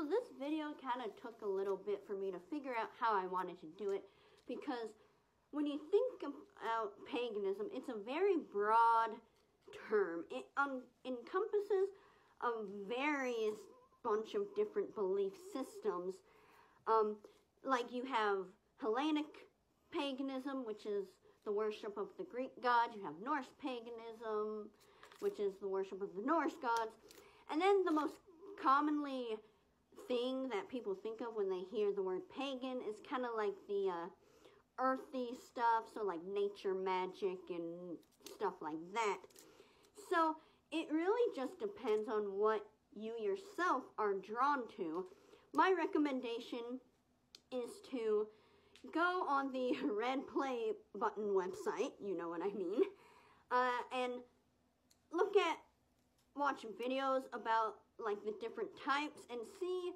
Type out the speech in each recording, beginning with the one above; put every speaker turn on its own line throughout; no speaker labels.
So this video kind of took a little bit for me to figure out how I wanted to do it, because when you think about paganism, it's a very broad term. It encompasses a various bunch of different belief systems. Like you have Hellenic paganism, which is the worship of the Greek gods. You have Norse paganism, which is the worship of the Norse gods. And then the most commonly thing that people think of when they hear the word pagan is kind of like the earthy stuff, so like nature magic and stuff like that. So it really just depends on what you yourself are drawn to. My recommendation is to go on the red play button website, you know what I mean, and watch videos about like the different types and see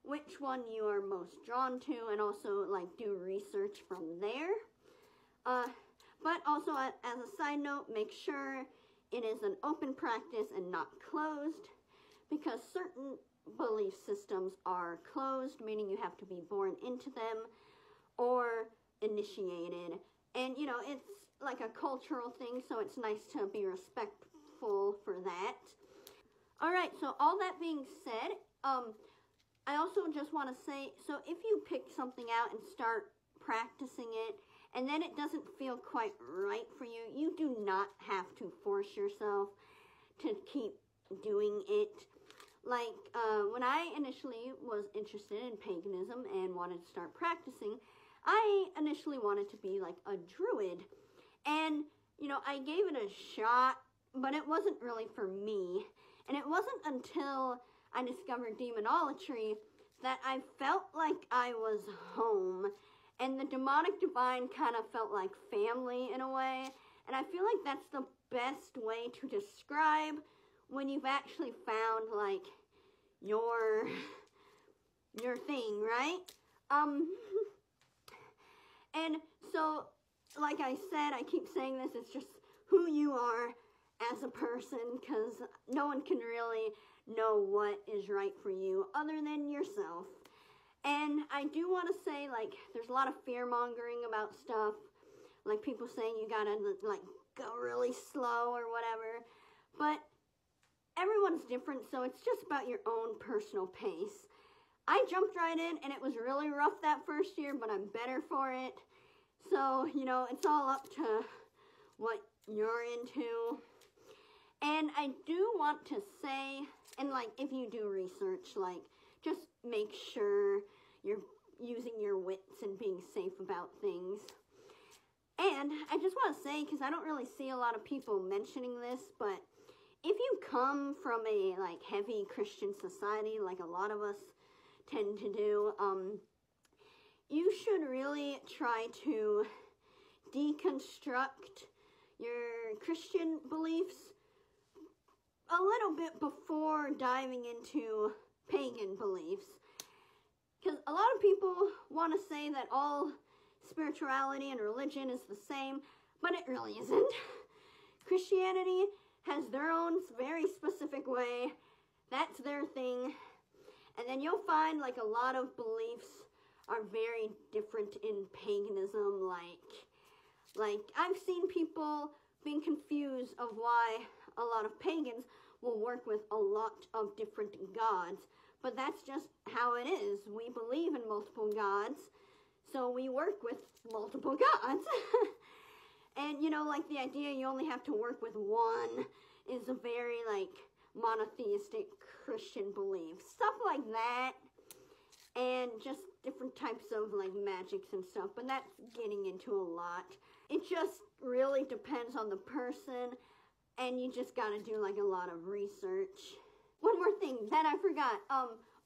which one you are most drawn to, and also like do research from there. But also as a side note, make sure it is an open practice and not closed, because certain belief systems are closed, meaning you have to be born into them or initiated. And you know, it's like a cultural thing, so it's nice to be respectful for that. Alright, so all that being said, I also just want to say, so if you pick something out and start practicing it, and then it doesn't feel quite right for you, you do not have to force yourself to keep doing it. Like, when I initially was interested in paganism and wanted to start practicing, I initially wanted to be like a druid. And, you know, I gave it a shot, but it wasn't really for me. And it wasn't until I discovered demonolatry that I felt like I was home. And the demonic divine kind of felt like family in a way. And I feel like that's the best way to describe when you've actually found like your thing, right? And so, like I said, I keep saying this, it's just who you are as a person, because no one can really know what is right for you other than yourself. And I do want to say, like, there's a lot of fear-mongering about stuff, like people saying you gotta, like, go really slow or whatever, but everyone's different, so it's just about your own personal pace. I jumped right in, and it was really rough that first year, but I'm better for it. So, you know, it's all up to what you're into. And I do want to say, and like, if you do research, like, just make sure you're using your wits and being safe about things. And I just want to say, because I don't really see a lot of people mentioning this, but if you come from a, like, heavy Christian society, like a lot of us tend to do, you should really try to deconstruct your Christian beliefs a little bit before diving into pagan beliefs. Because a lot of people want to say that all spirituality and religion is the same, but it really isn't. Christianity has their own very specific way. That's their thing. And then you'll find like a lot of beliefs are very different in paganism. Like I've seen people being confused of why a lot of pagans will work with a lot of different gods. But that's just how it is. We believe in multiple gods, so we work with multiple gods. And, you know, like the idea you only have to work with one is a very, like, monotheistic Christian belief. Stuff like that. And just different types of, like, magics and stuff. But that's getting into a lot. It just really depends on the person. And you just gotta do, like, a lot of research. One more thing that I forgot.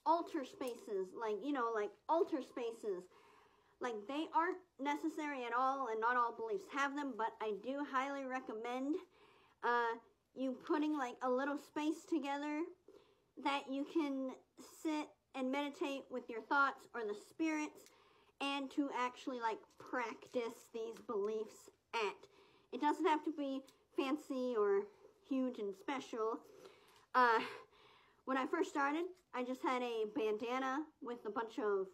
Altar spaces. Like, you know, like, altar spaces. Like, they aren't necessary at all, and not all beliefs have them, but I do highly recommend you putting, like, a little space together that you can sit and meditate with your thoughts or the spirits, and to actually, like, practice these beliefs at. It doesn't have to be fancy or huge and special. when I first started, I just had a bandana with a bunch of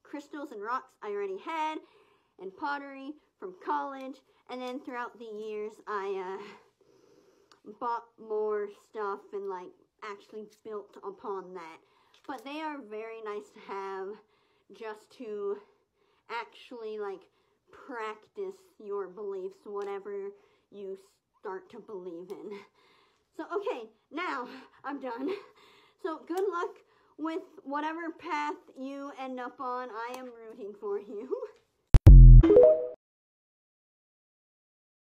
crystals and rocks I already had, and pottery from college, and then throughout the years, I bought more stuff and like actually built upon that. But they are very nice to have just to actually like practice your beliefs, whatever you start to believe in. So, okay, now I'm done. So, good luck with whatever path you end up on. I am rooting for you.